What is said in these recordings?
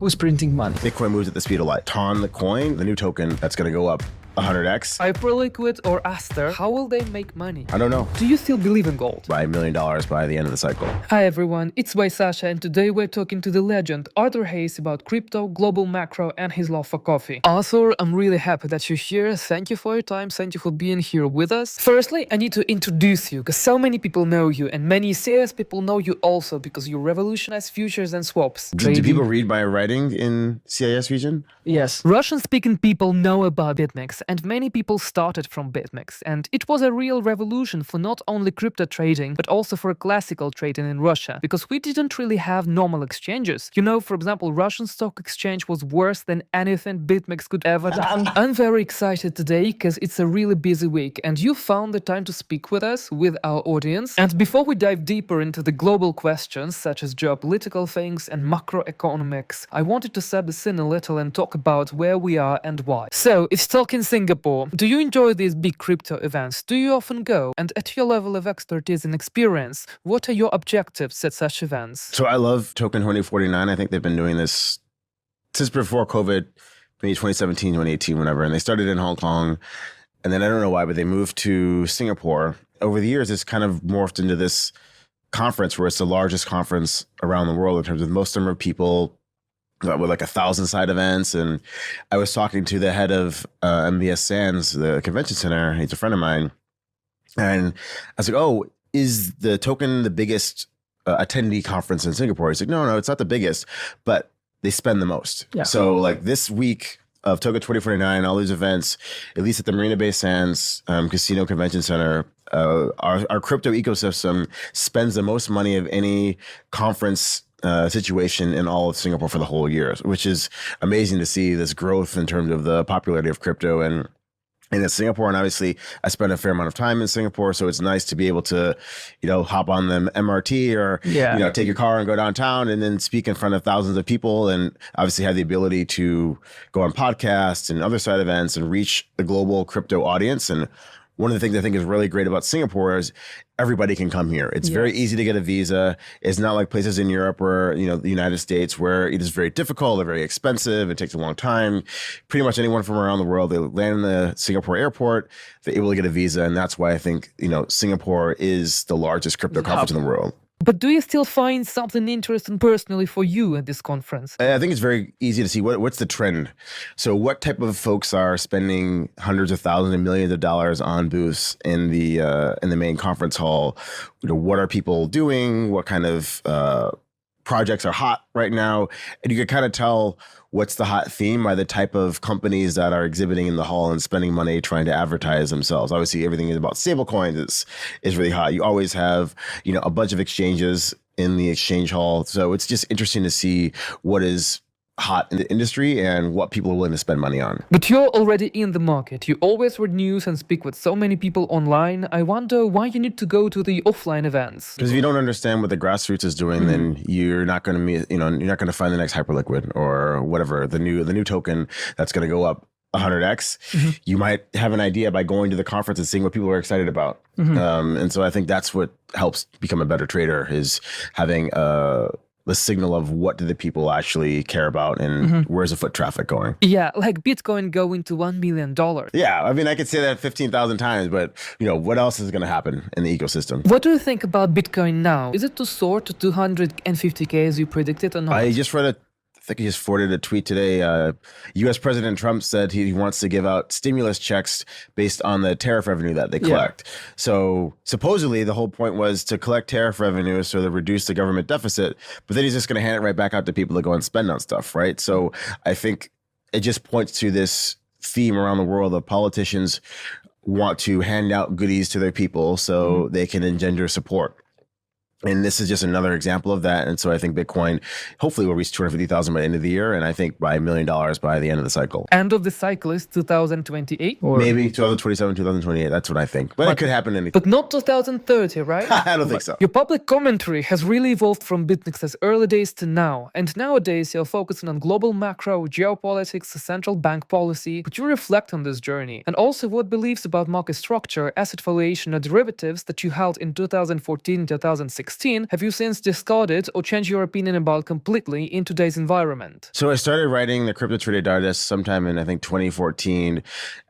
Who's printing money? Bitcoin moves at the speed of light. Ton, the coin, the new token that's going to go up 100x. Hyperliquid or Aster, how will they make money? I don't know. Do you still believe in gold? Buy $1 million by the end of the cycle. Hi everyone, it's WHYSASHA and today we're talking to the legend Artuur Heys about crypto, global macro and his love for coffee. Arthur, I'm really happy that you're here. Thank you for your time, thank you for being here with us. Firstly, I need to introduce you because so many people know you and many serious people know you also because you revolutionize futures and swaps. Do people read my writing in CIS region? Yes. Russian-speaking people know about BitMEX and many people started from BitMEX, and it was a real revolution for not only crypto trading but also for classical trading in Russia, because we didn't really have normal exchanges. You know, for example, Russian stock exchange was worse than anything BitMEX could ever do. I'm very excited today because it's a really busy week and you found the time to speak with us, with our audience. And before we dive deeper into the global questions such as geopolitical things and macroeconomics, I wanted to set the scene a little and talk about where we are and why. So, if stuck in Singapore, do you enjoy these big crypto events? Do you often go? And at your level of expertise and experience, what are your objectives at such events? So I love Token 2049. I think they've been doing this since before COVID, maybe 2017, 2018, whenever. And they started in Hong Kong. And then I don't know why, but they moved to Singapore. Over the years, it's kind of morphed into this conference where it's the largest conference around the world in terms of most number of people, with like 1,000 side events. And I was talking to the head of MBS Sands, the convention center. He's a friend of mine. And I was like, oh, is the token the biggest attendee conference in Singapore? He's like, no, it's not the biggest, but they spend the most. Yeah. So like this week of Token 2049, all these events, at least at the Marina Bay Sands Casino Convention Center, our crypto ecosystem spends the most money of any conference situation in all of Singapore for the whole year, which is amazing to see this growth in terms of the popularity of crypto and in Singapore. And obviously I spent a fair amount of time in Singapore, so it's nice to be able to, hop on the MRT or, take your car and go downtown and then speak in front of thousands of people, and obviously have the ability to go on podcasts and other side events and reach the global crypto audience. And one of the things I think is really great about Singapore is everybody can come here. It's very easy to get a visa. It's not like places in Europe or, the United States where it is very difficult or very expensive. It takes a long time. Pretty much anyone from around the world, they land in the Singapore airport, they're able to get a visa. And that's why I think, Singapore is the largest crypto conference in the world. But do you still find something interesting personally for you at this conference? I think it's very easy to see what's the trend. So what type of folks are spending hundreds of thousands and millions of dollars on booths in the main conference hall? What are people doing? What kind of projects are hot right now? And you can kind of tell what's the hot theme by the type of companies that are exhibiting in the hall and spending money trying to advertise themselves. Obviously, everything is about stablecoins is really hot. You always have, a bunch of exchanges in the exchange hall. So it's just interesting to see what is hot in the industry and what people are willing to spend money on. But you're already in the market. You always read news and speak with so many people online. I wonder why you need to go to the offline events. Because if you don't understand what the grassroots is doing, then you're not going to meet, you're not going to find the next Hyperliquid or whatever, the new token that's going to go up 100x. You might have an idea by going to the conference and seeing what people are excited about. And so I think that's what helps become a better trader, is having the signal of what do the people actually care about and where's the foot traffic going. Yeah, like Bitcoin going to $1 million. Yeah, I mean, I could say that 15,000 times, but what else is going to happen in the ecosystem? What do you think about Bitcoin now? Is it to soar to 250K as you predicted or not? I think he just forwarded a tweet today. U.S. President Trump said he wants to give out stimulus checks based on the tariff revenue that they collect. So supposedly the whole point was to collect tariff revenue so to reduce the government deficit, but then he's just going to hand it right back out to people to go and spend on stuff, right? So I think it just points to this theme around the world of politicians want to hand out goodies to their people so they can engender support. And this is just another example of that. And so I think Bitcoin hopefully will reach 250,000 by the end of the year. And I think by $1 million by the end of the cycle. End of the cycle is 2028? Or maybe 2027, 2028. That's what I think. But it could happen anything. But not 2030, right? I don't think so. Your public commentary has really evolved from BitMEX's early days to now. And nowadays you're focusing on global macro, geopolitics, central bank policy. Could you reflect on this journey? And also what beliefs about market structure, asset valuation, or derivatives that you held in 2014, 2016 2016, have you since discarded or changed your opinion about completely in today's environment? So I started writing the Crypto Trader Digest sometime in, I think, 2014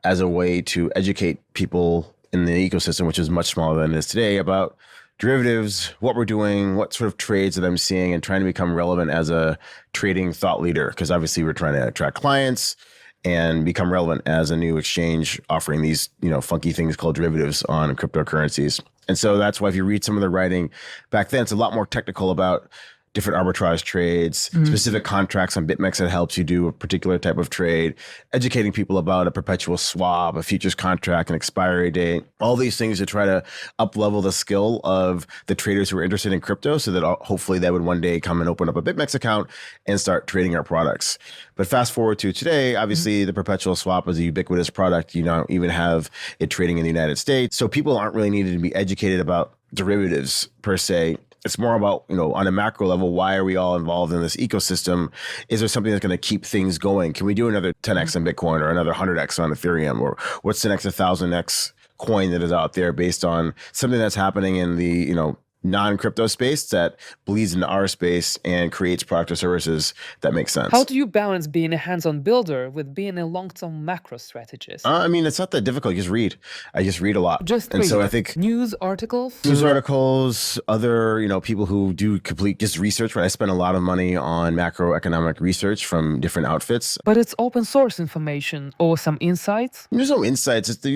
as a way to educate people in the ecosystem, which is much smaller than it is today, about derivatives, what we're doing, what sort of trades that I'm seeing, and trying to become relevant as a trading thought leader. Because obviously we're trying to attract clients and become relevant as a new exchange offering these, funky things called derivatives on cryptocurrencies. And so that's why if you read some of the writing back then, it's a lot more technical about different arbitrage trades, specific contracts on BitMEX that helps you do a particular type of trade, educating people about a perpetual swap, a futures contract, an expiry date, all these things to try to up-level the skill of the traders who are interested in crypto so that hopefully they would one day come and open up a BitMEX account and start trading our products. But fast forward to today, obviously the perpetual swap is a ubiquitous product. You don't even have it trading in the United States. So people aren't really needed to be educated about derivatives per se. It's more about, on a macro level, why are we all involved in this ecosystem? Is there something that's going to keep things going? Can we do another 10x on Bitcoin or another 100x on Ethereum? Or what's the next 1000x coin that is out there based on something that's happening in the, non-crypto space that bleeds into our space and creates product or services that make sense? How do you balance being a hands-on builder with being a long-term macro strategist? It's not that difficult. You just read. I just read a lot. So I think news articles, other, people who do complete just research. Right? I spend a lot of money on macroeconomic research from different outfits. But it's open source information or some insights? There's no insights. It's,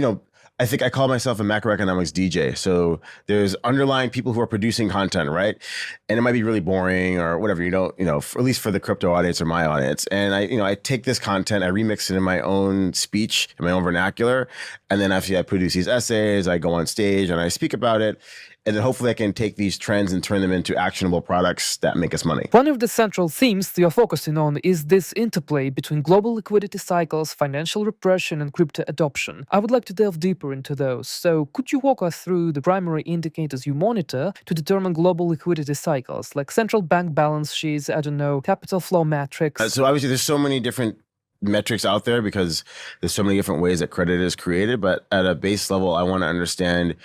I think I call myself a macroeconomics DJ. So there's underlying people who are producing content, right? And it might be really boring or whatever, at least for the crypto audience or my audience. And I take this content, I remix it in my own speech, in my own vernacular. And then after I produce these essays, I go on stage and I speak about it. And then hopefully I can take these trends and turn them into actionable products that make us money. One of the central themes you're focusing on is this interplay between global liquidity cycles, financial repression, and crypto adoption. I would like to delve deeper into those. So could you walk us through the primary indicators you monitor to determine global liquidity cycles, like central bank balance sheets, capital flow metrics? So obviously there's so many different metrics out there because there's so many different ways that credit is created. But at a base level, I want to understand,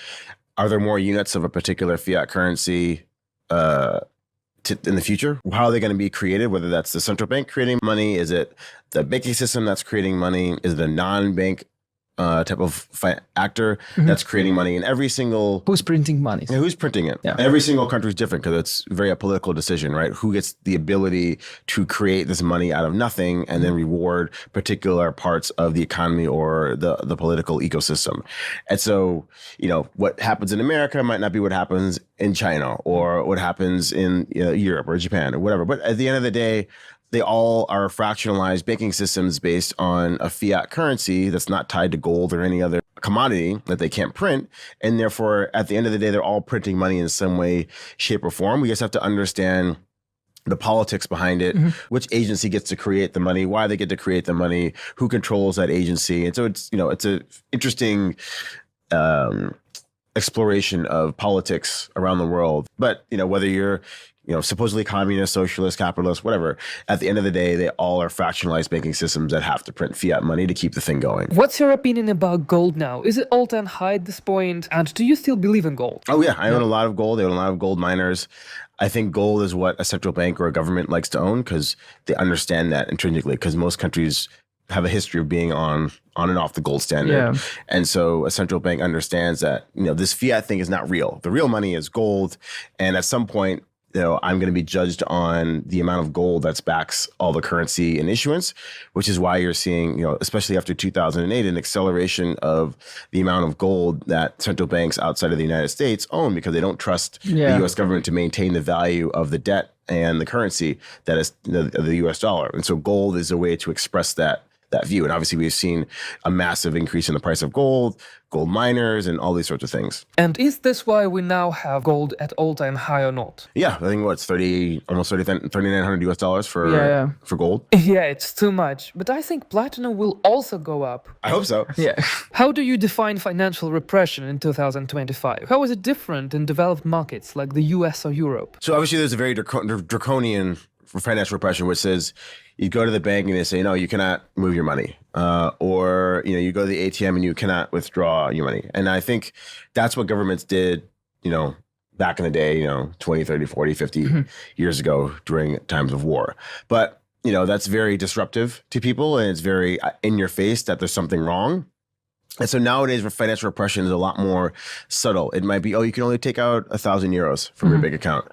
are there more units of a particular fiat currency in the future? How are they going to be created? Whether that's the central bank creating money, is it the banking system that's creating money? Is it a non-bank type of actor that's creating money? And every single... Who's printing money? Yeah, who's printing it? Yeah. Every single country is different because it's very a political decision, right? Who gets the ability to create this money out of nothing and then reward particular parts of the economy or the political ecosystem. And so, what happens in America might not be what happens in China or what happens in Europe or Japan or whatever. But at the end of the day, they all are fractionalized banking systems based on a fiat currency that's not tied to gold or any other commodity that they can't print. And therefore, at the end of the day, they're all printing money in some way, shape, or form. We just have to understand the politics behind it, which agency gets to create the money, why they get to create the money, who controls that agency. And so it's an interesting exploration of politics around the world. But, whether you're supposedly communist, socialist, capitalist, whatever. At the end of the day, they all are fractionalized banking systems that have to print fiat money to keep the thing going. What's your opinion about gold now? Is it all-time high at this point? And do you still believe in gold? Oh yeah, I own a lot of gold. I own a lot of gold miners. I think gold is what a central bank or a government likes to own because they understand that intrinsically, because most countries have a history of being on and off the gold standard. Yeah. And so a central bank understands that, this fiat thing is not real. The real money is gold. And at some point, I'm going to be judged on the amount of gold that backs all the currency and issuance, which is why you're seeing, especially after 2008, an acceleration of the amount of gold that central banks outside of the United States own because they don't trust the U.S. government to maintain the value of the debt and the currency that is the U.S. dollar. And so gold is a way to express that view. And obviously we've seen a massive increase in the price of gold miners, and all these sorts of things. And is this why we now have gold at all-time high or not? Yeah, I think it's almost $3,900 US for gold. Yeah, it's too much. But I think platinum will also go up. I hope so. Yeah. How do you define financial repression in 2025? How is it different in developed markets like the US or Europe? So obviously there's a very draconian financial repression, which says you go to the bank and they say, no, you cannot move your money. Or, you go to the ATM and you cannot withdraw your money. And I think that's what governments did, back in the day, 20, 30, 40, 50 years ago during times of war. But, that's very disruptive to people, and it's very in your face that there's something wrong. And so nowadays, financial repression is a lot more subtle. It might be, you can only take out 1,000 euros from your bank account.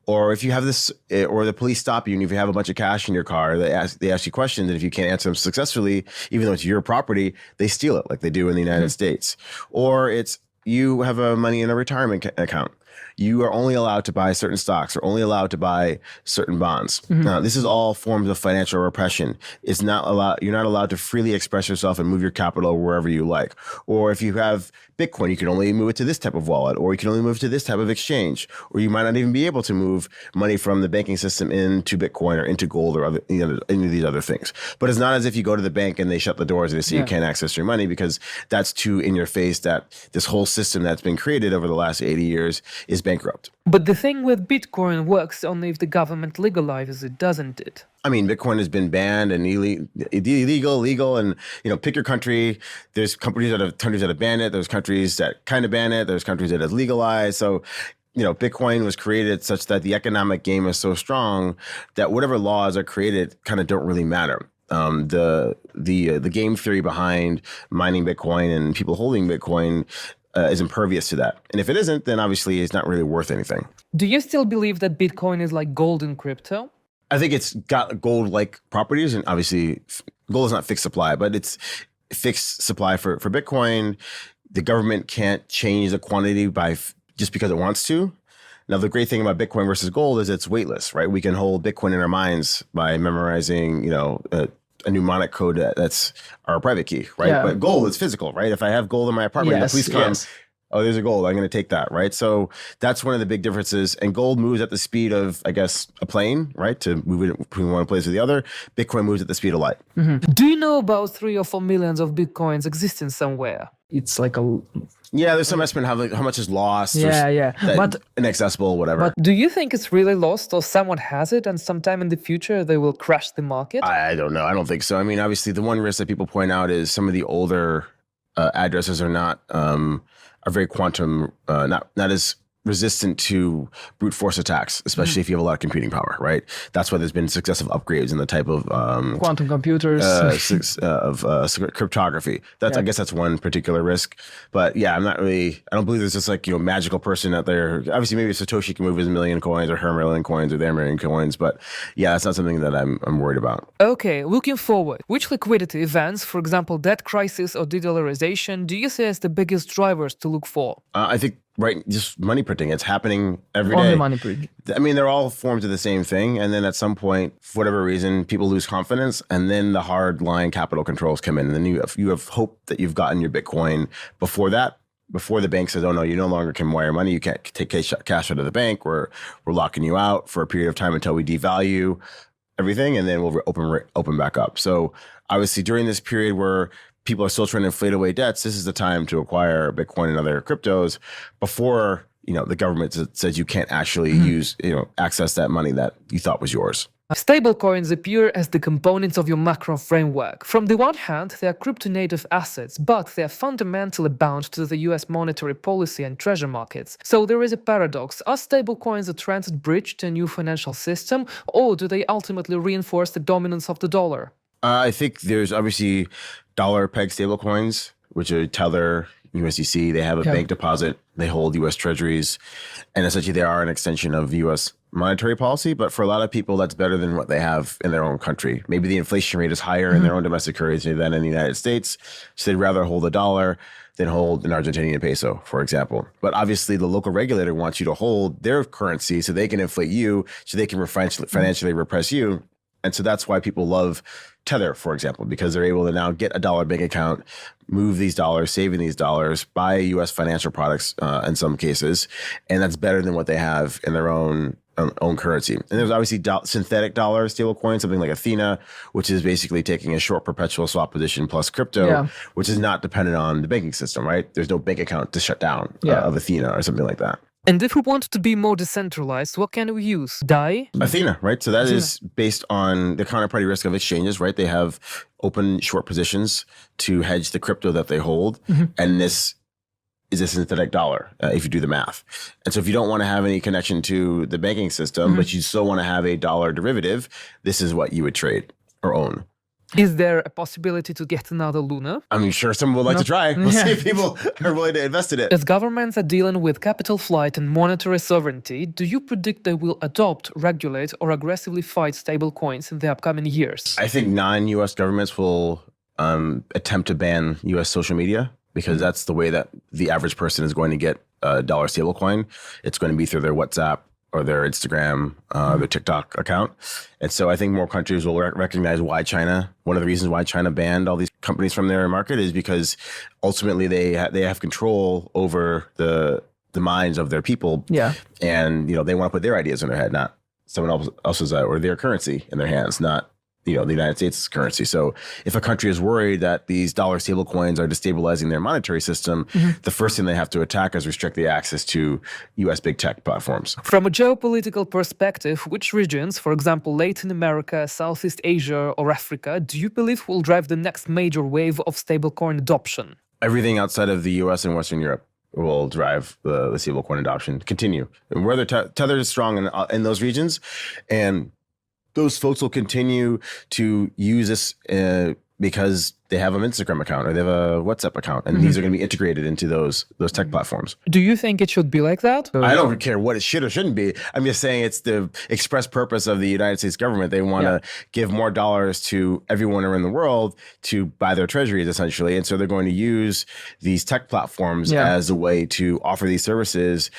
Or if you have this, or the police stop you, and if you have a bunch of cash in your car, they ask you questions, and if you can't answer them successfully, even though it's your property, they steal it like they do in the United States. Or it's you have money in a retirement account. You are only allowed to buy certain stocks or only allowed to buy certain bonds. Now, this is all forms of financial repression. It's not allowed. You're not allowed to freely express yourself and move your capital wherever you like. Or if you have Bitcoin, you can only move it to this type of wallet, or you can only move to this type of exchange, or you might not even be able to move money from the banking system into Bitcoin or into gold or any of these other things. But it's not as if you go to the bank and they shut the doors and they say you can't access your money, because that's too in your face that this whole system that's been created over the last 80 years is bankrupt. But the thing with Bitcoin works only if the government legalizes it, doesn't it? I mean, Bitcoin has been banned and illegal, and pick your country. There's countries that have banned it. There's countries that kind of ban it. There's countries that have legalized. So, Bitcoin was created such that the economic game is so strong that whatever laws are created kind of don't really matter. The game theory behind mining Bitcoin and people holding Bitcoin is impervious to that. And if it isn't, then obviously it's not really worth anything. Do you still believe that Bitcoin is like gold in crypto? I think it's got gold-like properties, and obviously gold is not fixed supply, but it's fixed supply for Bitcoin. The government can't change the quantity just because it wants to. Now, the great thing about Bitcoin versus gold is it's weightless, right? We can hold Bitcoin in our minds by memorizing, a mnemonic code that's our private key, right? Yeah. But gold is physical, right? If I have gold in my apartment, the police come. Oh, there's a gold. I'm going to take that, right? So that's one of the big differences. And gold moves at the speed of, I guess, a plane, right? To move it from one place to the other. Bitcoin moves at the speed of light. Do you know about 3 or 4 millions of Bitcoins existing somewhere? It's like a... Yeah, there's some estimate how much is lost. But inaccessible, whatever. But do you think it's really lost, or someone has it and sometime in the future they will crash the market? I don't know. I don't think so. I mean, obviously, the one risk that people point out is some of the older addresses are very quantum, not as resistant to brute force attacks, especially if you have a lot of computing power, right? That's why there's been successive upgrades in the type of quantum computers, cryptography. I guess that's one particular risk. But yeah, I don't believe there's this magical person out there. Obviously, maybe Satoshi can move his million coins or her million coins or their million coins, but yeah, that's not something that I'm worried about. Okay, looking forward, which liquidity events, for example, debt crisis or de-dollarization, do you see as the biggest drivers to look for? I think just money printing. It's happening every day. Only money printing. I mean, they're all forms of the same thing. And then at some point, for whatever reason, people lose confidence. And then the hard line capital controls come in. And then you have hope that you've gotten your Bitcoin before the bank says, oh no, you no longer can wire money. You can't take cash out of the bank. We're locking you out for a period of time until we devalue everything. And then we'll open back up. So obviously during this period where people are still trying to inflate away debts, this is the time to acquire Bitcoin and other cryptos before, the government says you can't actually use, access that money that you thought was yours. Stablecoins appear as the components of your macro framework. From the one hand, they are crypto-native assets, but they are fundamentally bound to the US monetary policy and treasury markets. So there is a paradox. Are stablecoins a transit bridge to a new financial system, or do they ultimately reinforce the dominance of the dollar? I think there's obviously dollar-pegged stablecoins, which are Tether, USDC. They have a bank deposit. They hold U.S. treasuries. And essentially, they are an extension of U.S. monetary policy. But for a lot of people, that's better than what they have in their own country. Maybe the inflation rate is higher in their own domestic currency than in the United States. So they'd rather hold a dollar than hold an Argentinian peso, for example. But obviously, the local regulator wants you to hold their currency so they can inflate you, so they can financially repress you. And so that's why people love Tether, for example, because they're able to now get a dollar bank account, move these dollars, saving these dollars, buy U.S. financial products in some cases, and that's better than what they have in their own currency. And there's obviously synthetic dollar stablecoin, something like Ethena, which is basically taking a short perpetual swap position plus crypto, which is not dependent on the banking system, right? There's no bank account to shut down of Ethena or something like that. And if we want to be more decentralized, what can we use? DAI? Ethena, right? So that is based on the counterparty risk of exchanges, right? They have open short positions to hedge the crypto that they hold. And this is a synthetic dollar if you do the math. And so if you don't want to have any connection to the banking system, but you still want to have a dollar derivative, this is what you would trade or own. Is there a possibility to get another Luna? I'm sure someone would like to try. We'll see if people are willing to invest in it. As governments are dealing with capital flight and monetary sovereignty, do you predict they will adopt, regulate, or aggressively fight stablecoins in the upcoming years? I think non-US governments will attempt to ban US social media, because that's the way that the average person is going to get a dollar stablecoin. It's going to be through their WhatsApp or their Instagram, their TikTok account. And so I think more countries will recognize why China, one of the reasons why China banned all these companies from their market is because ultimately they have control over the minds of their people. Yeah. And, they want to put their ideas in their head, not someone else's, or their currency in their hands, not the United States' currency. So if a country is worried that these dollar stablecoins are destabilizing their monetary system, the first thing they have to attack is restrict the access to US big tech platforms. From a geopolitical perspective, which regions, for example, Latin America, Southeast Asia, or Africa, do you believe will drive the next major wave of stablecoin adoption? Everything outside of the US and Western Europe will drive the stablecoin adoption. Continue. And where the tether is strong in those regions, and those folks will continue to use this because they have an Instagram account or they have a WhatsApp account, and these are going to be integrated into those tech platforms. Do you think it should be like that? I don't care what it should or shouldn't be. I'm just saying it's the express purpose of the United States government. They want to give more dollars to everyone around the world to buy their treasuries, essentially. And so they're going to use these tech platforms as a way to offer these services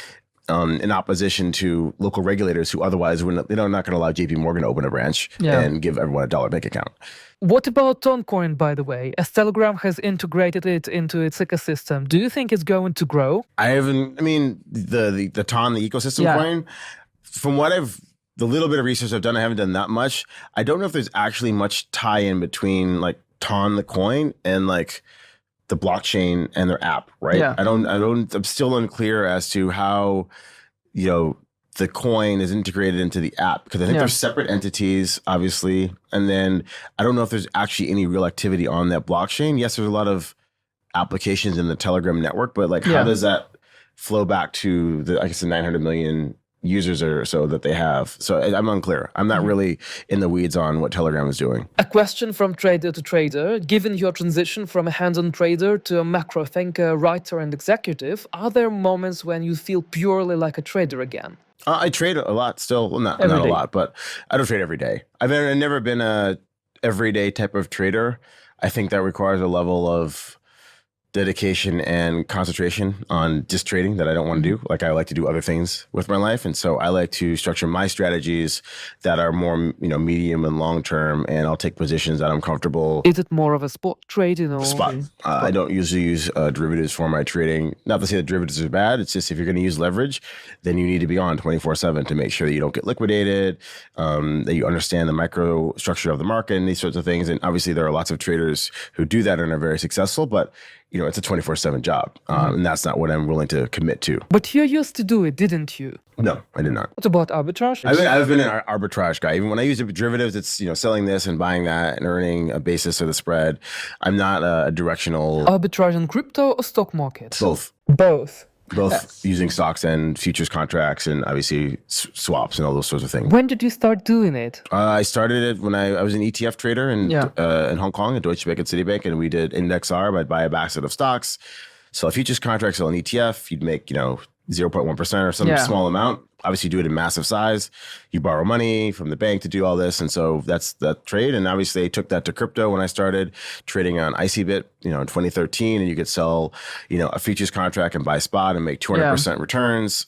in opposition to local regulators who otherwise wouldn't, they're not going to allow JP Morgan to open a branch and give everyone a dollar bank account. What about Toncoin, by the way? As Telegram has integrated it into its ecosystem, do you think it's going to grow? The Ton, the ecosystem coin, from the little bit of research I've done, I haven't done that much. I don't know if there's actually much tie-in between like Ton, the coin, and like the blockchain and their app, right? Yeah. I'm still unclear as to how, the coin is integrated into the app, because I think they're separate entities, obviously. And then I don't know if there's actually any real activity on that blockchain. Yes, there's a lot of applications in the Telegram network, but like, how does that flow back to the 900 million users or so that they have? So I'm unclear. I'm not really in the weeds on what Telegram is doing. A question from trader to trader. Given your transition from a hands-on trader to a macro thinker, writer, and executive, are there moments when you feel purely like a trader again? I trade a lot still. Well, not a lot, but I don't trade every day. I've never been a everyday type of trader. I think that requires a level of dedication and concentration on just trading that I don't want to do. Like, I like to do other things with my life. And so I like to structure my strategies that are more, medium and long term, and I'll take positions that I'm comfortable. Is it more of a spot trade? Spot. I don't usually use derivatives for my trading. Not to say that derivatives are bad. It's just if you're going to use leverage, then you need to be on 24/7 to make sure that you don't get liquidated, that you understand the micro structure of the market and these sorts of things. And obviously there are lots of traders who do that and are very successful, but it's a 24/7 job, and that's not what I'm willing to commit to. But you used to do it, didn't you? No, I did not. What about arbitrage? I've been an arbitrage guy. Even when I use derivatives, it's selling this and buying that and earning a basis of the spread. I'm not a directional. Arbitrage in crypto or stock market? Both. Both. Using stocks and futures contracts and obviously swaps and all those sorts of things. When did you start doing it? I started it when I was an ETF trader in Hong Kong at Deutsche Bank and Citibank, and we did index arb. I'd buy a basket of stocks, sell a futures contract, sell an ETF. You'd make 0.1% or some small amount. Obviously, you do it in massive size. You borrow money from the bank to do all this, and so that's that trade. And obviously, I took that to crypto when I started trading on ICBit, in 2013, and you could sell, a futures contract and buy spot and make 200% returns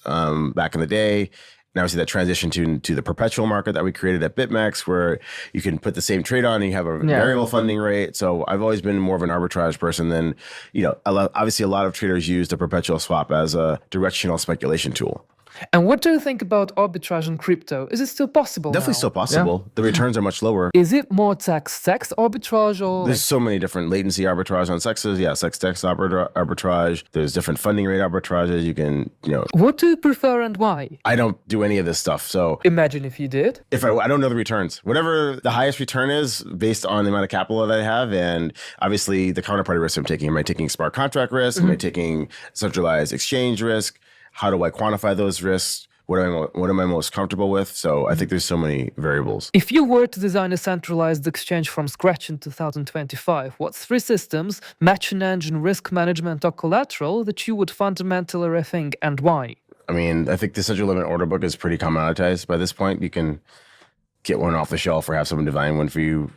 back in the day. And obviously, that transitioned to the perpetual market that we created at BitMEX, where you can put the same trade on and you have a variable funding rate. So I've always been more of an arbitrage person than, obviously a lot of traders use the perpetual swap as a directional speculation tool. And what do you think about arbitrage in crypto? Is it still possible Definitely now? still possible. The returns are much lower. Is it more sex arbitrage or? There's so many different latency arbitrage on sexes. Yeah, sex-text arbitrage. There's different funding rate arbitrages. You can, What do you prefer and why? I don't do any of this stuff. So Imagine if you did. if I don't know the returns. Whatever the highest return is based on the amount of capital that I have, and obviously the counterparty risk I'm taking. Am I taking smart contract risk? Am I taking centralized exchange risk? How do I quantify those risks? What am I most comfortable with? So I think there's so many variables. If you were to design a centralized exchange from scratch in 2025, what 3 systems, matching engine, risk management, or collateral that you would fundamentally rethink and why? I mean, I think the central limit order book is pretty commoditized by this point. You can get one off the shelf or have someone divine one for you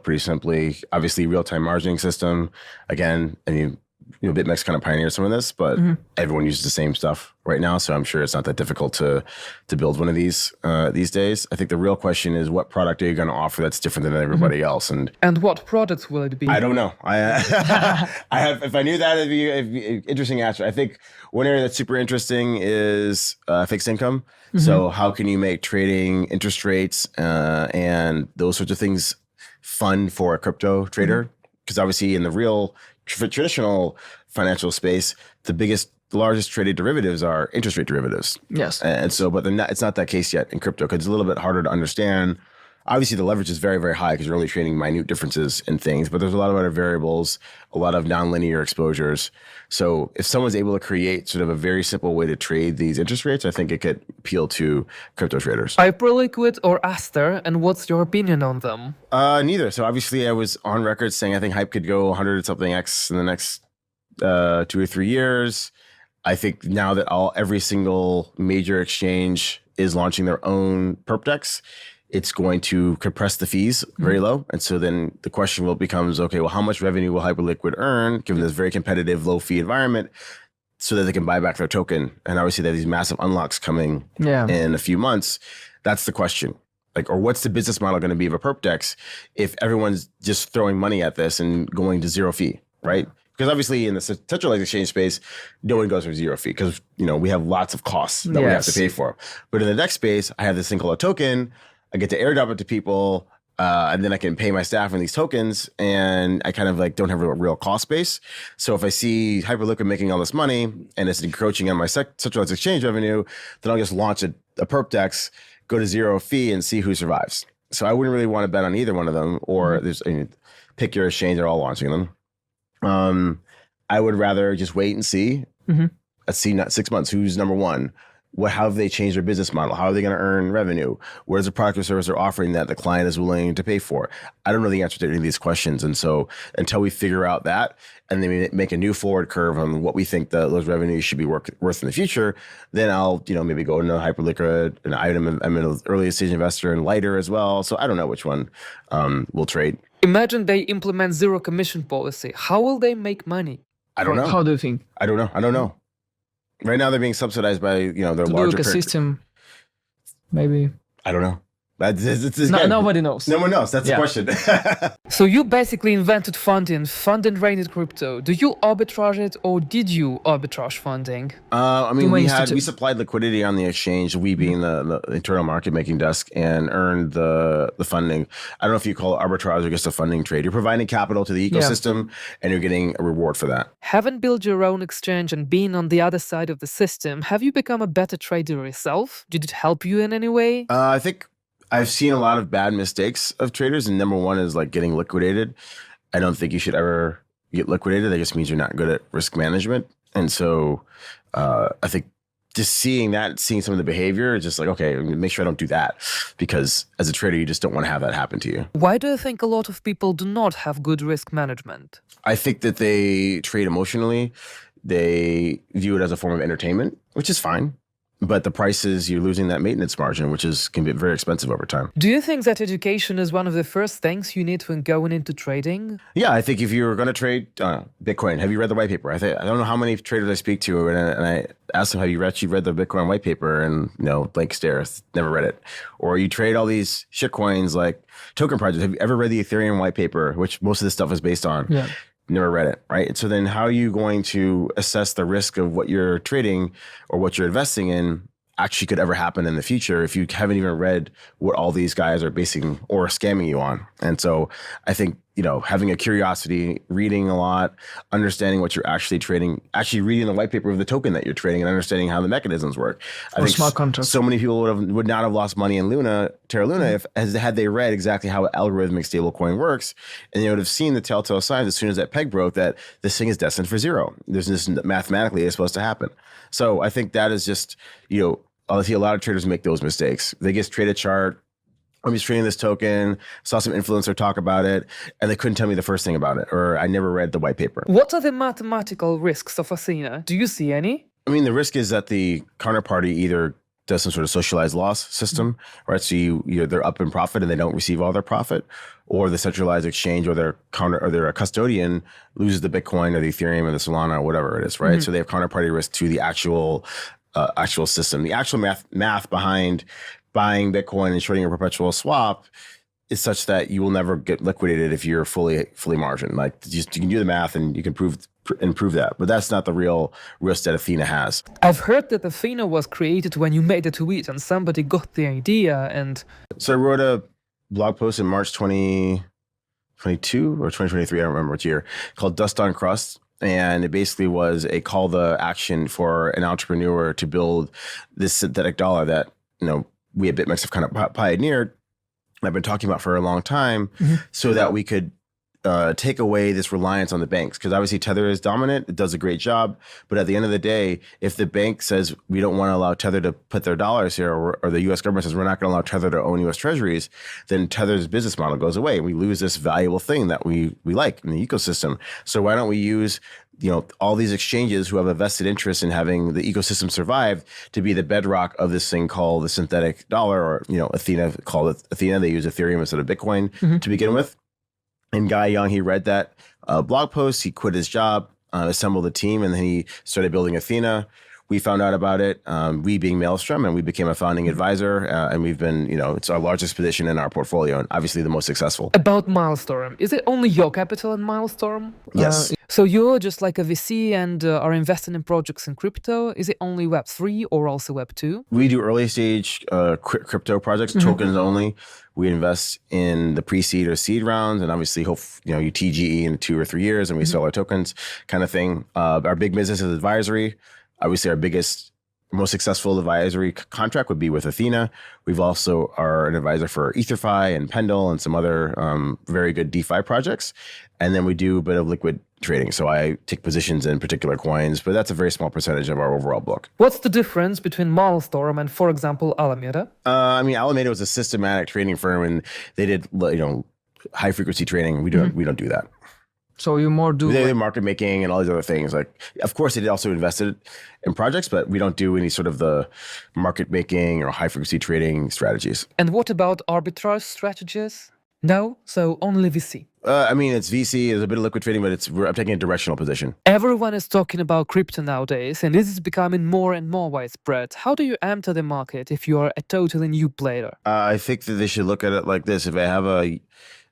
pretty simply. Obviously, real-time margining system. Again, I mean, BitMEX kind of pioneered some of this, but everyone uses the same stuff right now. So I'm sure it's not that difficult to build one of these days. I think the real question is, what product are you going to offer that's different than everybody else? And what products will it be? I don't know. I have. If I knew that, it'd be an interesting answer. I think one area that's super interesting is fixed income. So how can you make trading, interest rates, and those sorts of things fun for a crypto trader? Because obviously in the real traditional financial space, the largest traded derivatives are interest rate derivatives. Yes. And so, but it's not that case yet in crypto because it's a little bit harder to understand. Obviously, the leverage is very, very high because you're only trading minute differences in things, but there's a lot of other variables, a lot of nonlinear exposures. So if someone's able to create sort of a very simple way to trade these interest rates, I think it could appeal to crypto traders. Hyperliquid or Aster, and what's your opinion on them? Neither. So obviously, I was on record saying I think Hype could go 100 something X in the next 2 or 3 years. I think now that every single major exchange is launching their own perp decks, it's going to compress the fees very low. And so then the question becomes, okay, well, how much revenue will Hyperliquid earn given this very competitive low fee environment so that they can buy back their token? And obviously they have these massive unlocks coming in a few months. That's the question. Or what's the business model going to be of a perp dex if everyone's just throwing money at this and going to zero fee, right? Because obviously in the centralized exchange space, no one goes for zero fee because, we have lots of costs that we have to pay for. But in the DEX space, I have this thing called a token. I get to airdrop it to people, and then I can pay my staff in these tokens, and I kind of don't have a real cost base. So if I see Hyperliquid making all this money and it's encroaching on my centralized exchange revenue, then I'll just launch a perp dex, go to zero fee, and see who survives. So I wouldn't really want to bet on either one of them, or pick your exchange, they're all launching them. I would rather just wait and see. Let's see, not 6 months, who's number one? How have they changed their business model? How are they going to earn revenue? Where's the product or service they're offering that the client is willing to pay for? I don't know the answer to any of these questions. And so until we figure out that and then make a new forward curve on what we think those revenues should be worth in the future, then I'll maybe go into Hyperliquid, and I'm an early stage investor in Lighter as well. So I don't know which one we'll trade. Imagine they implement zero commission policy. How will they make money? I don't know. How do you think? I don't know. Right now, they're being subsidized by their larger ecosystem. Maybe I don't know. Nobody knows. No one knows. That's the question. So you basically invented funding rated crypto. Do you arbitrage it, or did you arbitrage funding? We supplied liquidity on the exchange, we being the internal market making desk, and earned the funding. I don't know if you call it arbitrage or just a funding trade. You're providing capital to the ecosystem, and you're getting a reward for that. Having built your own exchange and being on the other side of the system, have you become a better trader yourself? Did it help you in any way? I think I've seen a lot of bad mistakes of traders, and number one is getting liquidated. I don't think you should ever get liquidated. That just means you're not good at risk management. And so I think just seeing some of the behavior, just okay, make sure I don't do that, because as a trader, you just don't want to have that happen to you. Why do you think a lot of people do not have good risk management? I think that they trade emotionally. They view it as a form of entertainment, which is fine. But the price is you're losing that maintenance margin, which can be very expensive over time. Do you think that education is one of the first things you need when going into trading? Yeah, I think if you're going to trade Bitcoin, have you read the white paper? I don't know how many traders I speak to, and I ask them, have you actually read the Bitcoin white paper? And blank stare, never read it. Or you trade all these shit coins like token projects. Have you ever read the Ethereum white paper, which most of this stuff is based on? Yeah. Never read it, right? So then how are you going to assess the risk of what you're trading or what you're investing in actually could ever happen in the future if you haven't even read what all these guys are basing or scamming you on. And so I think, having a curiosity, reading a lot, understanding what you're actually trading, actually reading the white paper of the token that you're trading and understanding how the mechanisms work. I think smart contracts. So many people would not have lost money in Terra Luna had they read exactly how algorithmic stablecoin works, and they would have seen the telltale signs as soon as that peg broke that this thing is destined for zero. There's this mathematically it's supposed to happen. So I think that is just, I see a lot of traders make those mistakes. They just trade a chart. I'm just trading this token, saw some influencer talk about it, and they couldn't tell me the first thing about it, or I never read the white paper. What are the mathematical risks of Athena? Do you see any? I mean, the risk is that the counterparty either does some sort of socialized loss system, right? So they're up in profit and they don't receive all their profit, or the centralized exchange or their custodian loses the Bitcoin or the Ethereum or the Solana or whatever it is, right? So they have counterparty risk to the actual system. The actual math behind buying Bitcoin and shorting a perpetual swap is such that you will never get liquidated if you're fully margined. Like, you can do the math and you can prove that, but that's not the real risk that Athena has. I've heard that Athena was created when you made a tweet and somebody got the idea and... So I wrote a blog post in March 2022 or 2023, I don't remember which year, called Dust on Crust. And it basically was a call to action for an entrepreneur to build this synthetic dollar that, we at BitMEX have kind of pioneered. I've been talking about for a long time, so that we could take away this reliance on the banks. Because obviously Tether is dominant, it does a great job. But at the end of the day, if the bank says we don't want to allow Tether to put their dollars here, or the US government says we're not going to allow Tether to own US treasuries, then Tether's business model goes away. We lose this valuable thing that we like in the ecosystem. So why don't we use all these exchanges who have a vested interest in having the ecosystem survive to be the bedrock of this thing called the synthetic dollar, or, Athena, called it Athena. They use Ethereum instead of Bitcoin to begin with. And Guy Young, he read that blog post, he quit his job, assembled a team, and then he started building Athena. We found out about it, we being Maelstrom, and we became a founding advisor. And we've been, it's our largest position in our portfolio and obviously the most successful. About Maelstrom, is it only your capital in Maelstrom? Yes. So you're just like a VC and are investing in projects in crypto. Is it only Web3 or also Web2? We do early stage crypto projects, tokens only. We invest in the pre-seed or seed rounds, and obviously you TGE in 2 or 3 years, and we sell our tokens, kind of thing. Our big business is advisory. Obviously, our most successful advisory contract would be with Athena. We've also are an advisor for EtherFi and Pendle and some other very good DeFi projects. And then we do a bit of liquid trading. So I take positions in particular coins, but that's a very small percentage of our overall book. What's the difference between Maelstrom and, for example, Alameda? Alameda was a systematic trading firm, and they did high frequency trading. We don't do that. So you more do... They did market making and all these other things. Like, of course, they did also invested in projects, but we don't do any sort of the market making or high frequency trading strategies. And what about arbitrage strategies? No? So only VC? It's VC, there's a bit of liquid trading, but I'm taking a directional position. Everyone is talking about crypto nowadays, and this is becoming more and more widespread. How do you enter the market if you are a totally new player? I think that they should look at it like this. If I have a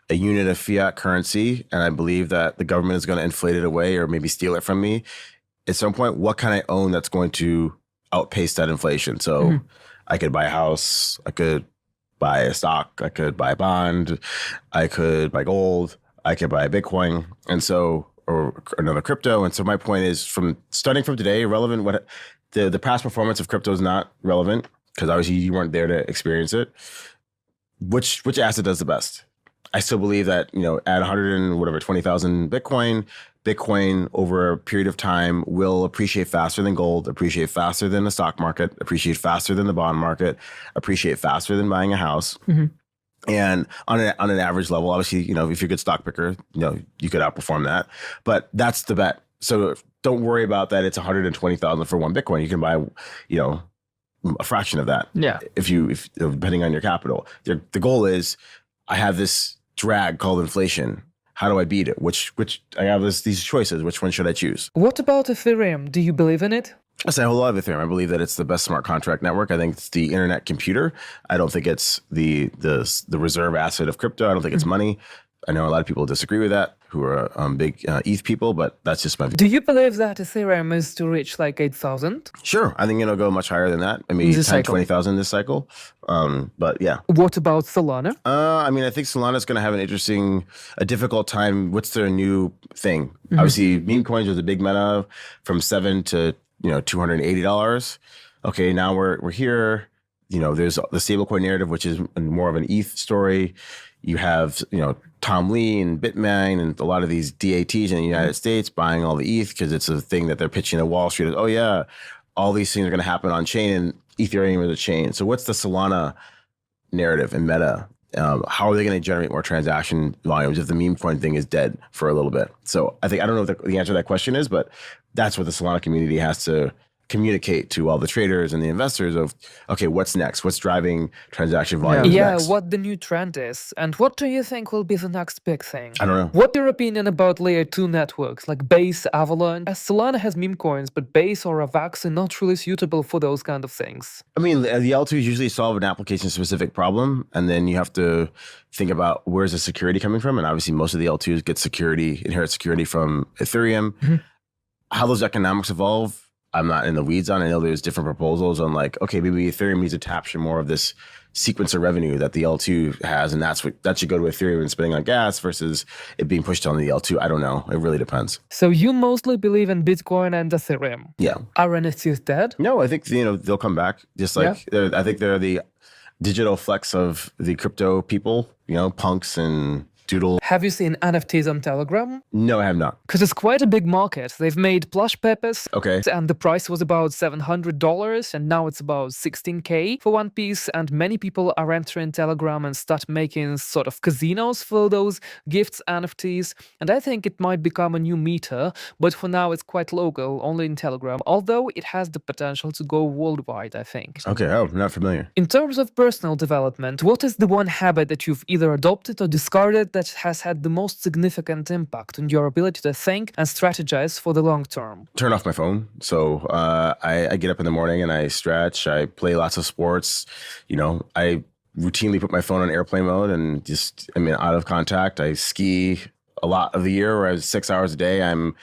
unit of fiat currency, and I believe that the government is going to inflate it away or maybe steal it from me, at some point, what can I own that's going to outpace that inflation? So I could buy a house, I could buy a stock, I could buy a bond, I could buy gold, I could buy a Bitcoin, or another crypto. And so my point is, starting from today, relevant, the past performance of crypto is not relevant, because obviously you weren't there to experience it. Which asset does the best? I still believe that, at 120,000 Bitcoin over a period of time will appreciate faster than gold, appreciate faster than the stock market, appreciate faster than the bond market, appreciate faster than buying a house. And on an average level, obviously, if you're a good stock picker, you could outperform that. But that's the bet. So don't worry about that. It's 120,000 for one Bitcoin. You can buy, a fraction of that. Yeah. If depending on your capital. The goal is, I have this drag called inflation. How do I beat it? Which I have these choices. Which one should I choose? What about Ethereum? Do you believe in it? I say a whole lot of Ethereum. I believe that it's the best smart contract network. I think it's the internet computer. I don't think it's the reserve asset of crypto. I don't think it's money. I know a lot of people disagree with that. who are big ETH people, but that's just my view. Do you believe that Ethereum is to reach like 8,000? Sure. I think it'll go much higher than that. I mean, This 10, cycle. 20,000 this cycle. But yeah. What about Solana? I mean, I think Solana's going to have a difficult time. What's their new thing? Obviously, meme coins was a big meta from $7 to $280. Okay, now we're here. There's the stablecoin narrative, which is more of an ETH story. You have Tom Lee and Bitmain and a lot of these DATs in the United States buying all the ETH because it's a thing that they're pitching to Wall Street. Oh yeah, all these things are going to happen on chain, and Ethereum is a chain. So what's the Solana narrative and meta? How are they going to generate more transaction volumes if the meme coin thing is dead for a little bit? So I don't know what the answer to that question is, but that's what the Solana community has to communicate to all the traders and the investors of, okay, what's next? What's driving transaction volumes next? What the new trend is. And what do you think will be the next big thing? I don't know. What's your opinion about layer 2 networks like Base, Avalon? As Solana has meme coins, but Base or Avax are not really suitable for those kind of things. I mean, the L2s usually solve an application-specific problem, and then you have to think about where's the security coming from. And obviously, most of the L2s inherit security from Ethereum. How those economics evolve, I'm not in the weeds on. I know there's different proposals on like, okay, maybe Ethereum needs to capture more of this sequence of revenue that the L2 has, and that should go to Ethereum and spending on gas versus it being pushed on the L2. I don't know. It really depends. So you mostly believe in Bitcoin and Ethereum? Yeah. Are NFTs dead? No, I think they'll come back. Just like I think they're the digital flex of the crypto people. Punks and Doodle. Have you seen NFTs on Telegram? No, I have not. Because it's quite a big market. They've made plush peppers. Okay. And the price was about $700, and now it's about $16K for one piece. And many people are entering Telegram and start making sort of casinos for those gifts NFTs. And I think it might become a new meta, but for now it's quite local, only in Telegram. Although it has the potential to go worldwide, I think. Okay, I'm not familiar. In terms of personal development, what is the one habit that you've either adopted or discarded that has had the most significant impact on your ability to think and strategize for the long term? Turn off my phone. So I get up in the morning and I stretch. I play lots of sports. I routinely put my phone on airplane mode and out of contact. I ski a lot of the year, whereas 6 hours a day I'm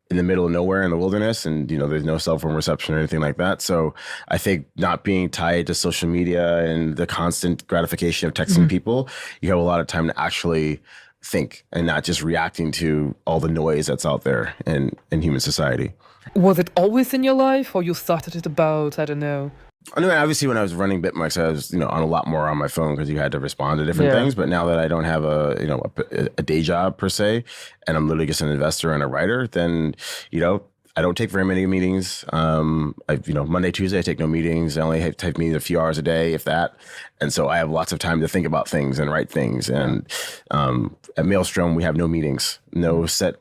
in the middle of nowhere in the wilderness, and there's no cell phone reception or anything like that. So I think not being tied to social media and the constant gratification of texting people, you have a lot of time to actually think and not just reacting to all the noise that's out there in human society. Was it always in your life, or you started it about, I don't know? I mean, obviously, when I was running BitMEX, I was, on a lot more on my phone because you had to respond to different things. But now that I don't have a day job per se, and I'm literally just an investor and a writer, then, I don't take very many meetings. Monday, Tuesday, I take no meetings. I only take meetings a few hours a day, if that. And so I have lots of time to think about things and write things. And at Maelstrom, we have no meetings, no set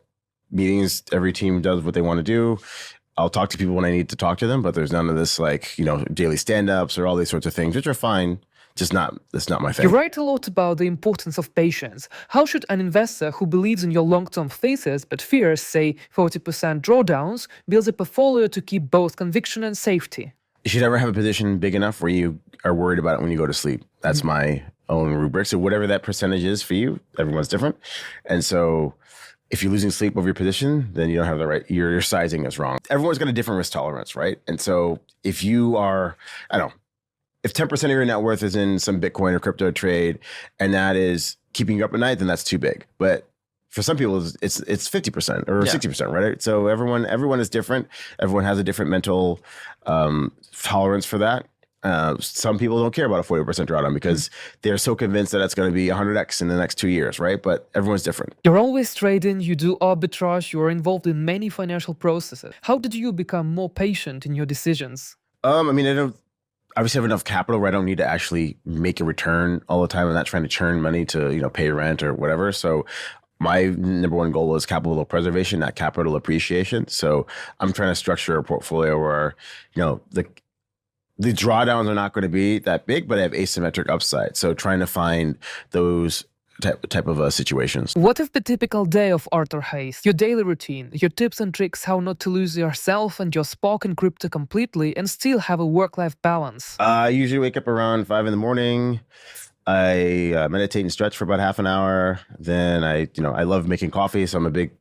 meetings. Every team does what they want to do. I'll talk to people when I need to talk to them, but there's none of this daily stand-ups or all these sorts of things, which are fine. That's not my thing. You write a lot about the importance of patience. How should an investor who believes in your long-term thesis but fears, say, 40% drawdowns, build a portfolio to keep both conviction and safety? You should never have a position big enough where you are worried about it when you go to sleep. That's my own rubric. So whatever that percentage is for you, everyone's different. And so if you're losing sleep over your position, then you don't have the right, your sizing is wrong. Everyone's got a different risk tolerance, right? And so if you are, if 10% of your net worth is in some Bitcoin or crypto trade, and that is keeping you up at night, then that's too big. But for some people, it's 50% or 60%, right? So everyone is different. Everyone has a different mental tolerance for that. Some people don't care about a 40% drawdown because they're so convinced that it's going to be 100x in the next 2 years, right? But everyone's different. You're always trading, you do arbitrage, you're involved in many financial processes. How did you become more patient in your decisions? I don't obviously have enough capital where I don't need to actually make a return all the time. I'm not trying to churn money to, pay rent or whatever. So my number one goal is capital preservation, not capital appreciation. So I'm trying to structure a portfolio where, the drawdowns are not going to be that big, but I have asymmetric upside. So trying to find those type of situations. What if the typical day of Artuur Heyes, your daily routine, your tips and tricks how not to lose yourself and your spark in crypto completely and still have a work-life balance? I usually wake up around 5 in the morning. I meditate and stretch for about half an hour. Then I love making coffee. So I'm a big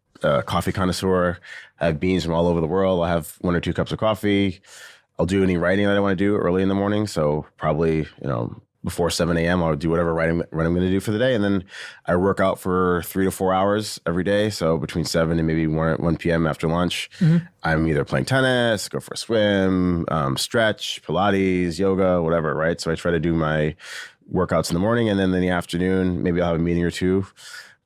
coffee connoisseur. I have beans from all over the world. I'll have 1 or 2 cups of coffee. I'll do any writing that I want to do early in the morning. So probably, before 7 a.m., I'll do whatever writing I'm going to do for the day. And then I work out for 3 to 4 hours every day. So between 7 and maybe 1 p.m. after lunch, I'm either playing tennis, go for a swim, stretch, Pilates, yoga, whatever, right? So I try to do my workouts in the morning, and then in the afternoon, maybe I'll have a meeting or two.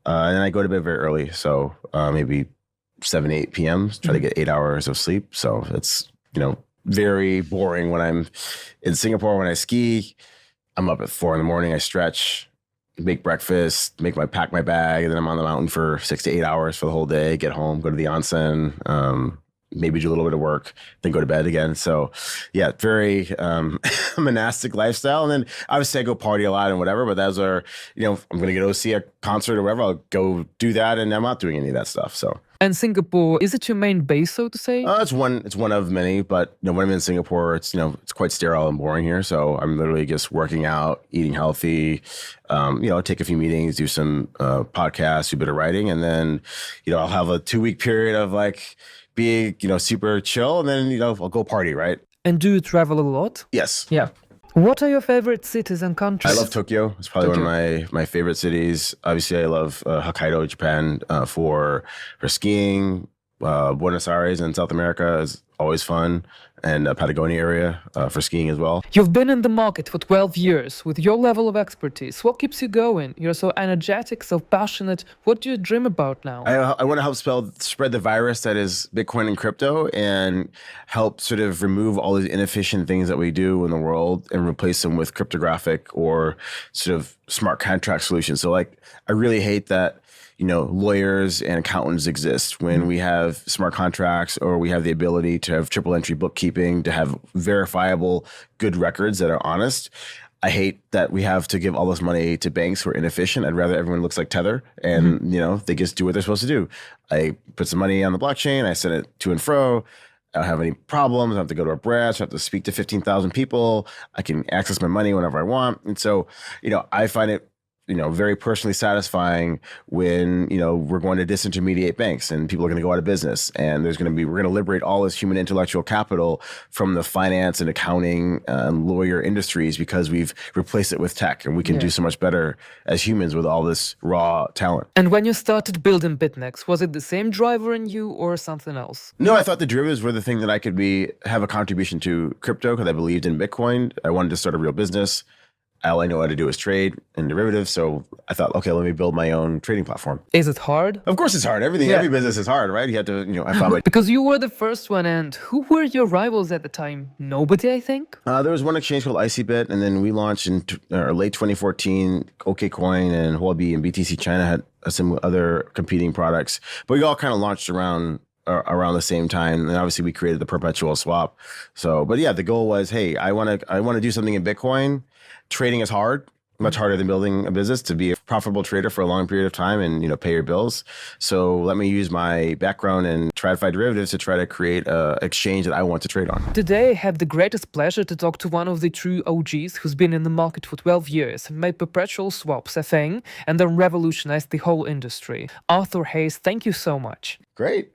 And then I go to bed very early. So maybe 7, 8 p.m., try to get 8 hours of sleep. So it's, very boring when I'm in Singapore. When I ski, I'm up at 4 in the morning. I stretch, make breakfast, pack my bag, and then I'm on the mountain for 6 to 8 hours for the whole day. Get home, go to the onsen, maybe do a little bit of work, then go to bed again. So yeah, very monastic lifestyle. And then obviously I go party a lot and whatever, but those are, I'm going to go see a concert or whatever, I'll go do that. And I'm not doing any of that stuff. So. And Singapore, is it your main base, so to say? It's one of many, but when I'm in Singapore, it's quite sterile and boring here. So I'm literally just working out, eating healthy, take a few meetings, do some podcasts, do a bit of writing, and then I'll have a 2-week period of being super chill, and then I'll go party, right? And do you travel a lot? Yes. Yeah. What are your favorite cities and countries? I love Tokyo. It's probably one of my favorite cities. Obviously, I love Hokkaido, Japan, for skiing. Buenos Aires in South America is always fun, and Patagonia area for skiing as well. You've been in the market for 12 years. With your level of expertise, what keeps you going? You're so energetic, so passionate. What do you dream about now? I want to help spread the virus that is Bitcoin and crypto, and help sort of remove all these inefficient things that we do in the world and replace them with cryptographic or sort of smart contract solutions. So I really hate that lawyers and accountants exist when we have smart contracts, or we have the ability to have triple entry bookkeeping, to have verifiable good records that are honest. I hate that we have to give all this money to banks who are inefficient. I'd rather everyone looks like Tether and, they just do what they're supposed to do. I put some money on the blockchain, I send it to and fro. I don't have any problems. I don't have to go to a branch. I don't have to speak to 15,000 people. I can access my money whenever I want. And so, I find it very personally satisfying when, we're going to disintermediate banks and people are going to go out of business, and we're going to liberate all this human intellectual capital from the finance and accounting and lawyer industries, because we've replaced it with tech, and we can do so much better as humans with all this raw talent. And when you started building BitMEX, was it the same driver in you or something else? No, I thought the derivatives were the thing that I could have a contribution to crypto, because I believed in Bitcoin. I wanted to start a real business. All I know how to do is trade and derivatives. So I thought, okay, let me build my own trading platform. Is it hard? Of course it's hard. Every business is hard, right? You have to, I found Because you were the first one, and who were your rivals at the time? Nobody, I think? There was one exchange called ICBit, and then we launched in late 2014. OKCoin and Huobi and BTC China had some other competing products. But we all kind of launched around the same time, and obviously we created the perpetual swap. So, but yeah, the goal was, hey, I want to do something in Bitcoin. Trading is hard, much harder than building a business. To be a profitable trader for a long period of time and pay your bills. So let me use my background in TradFi derivatives to try to create an exchange that I want to trade on. Today I have the greatest pleasure to talk to one of the true OGs who's been in the market for 12 years, made perpetual swaps a thing, and then revolutionized the whole industry. Arthur Heyes, thank you so much. Great.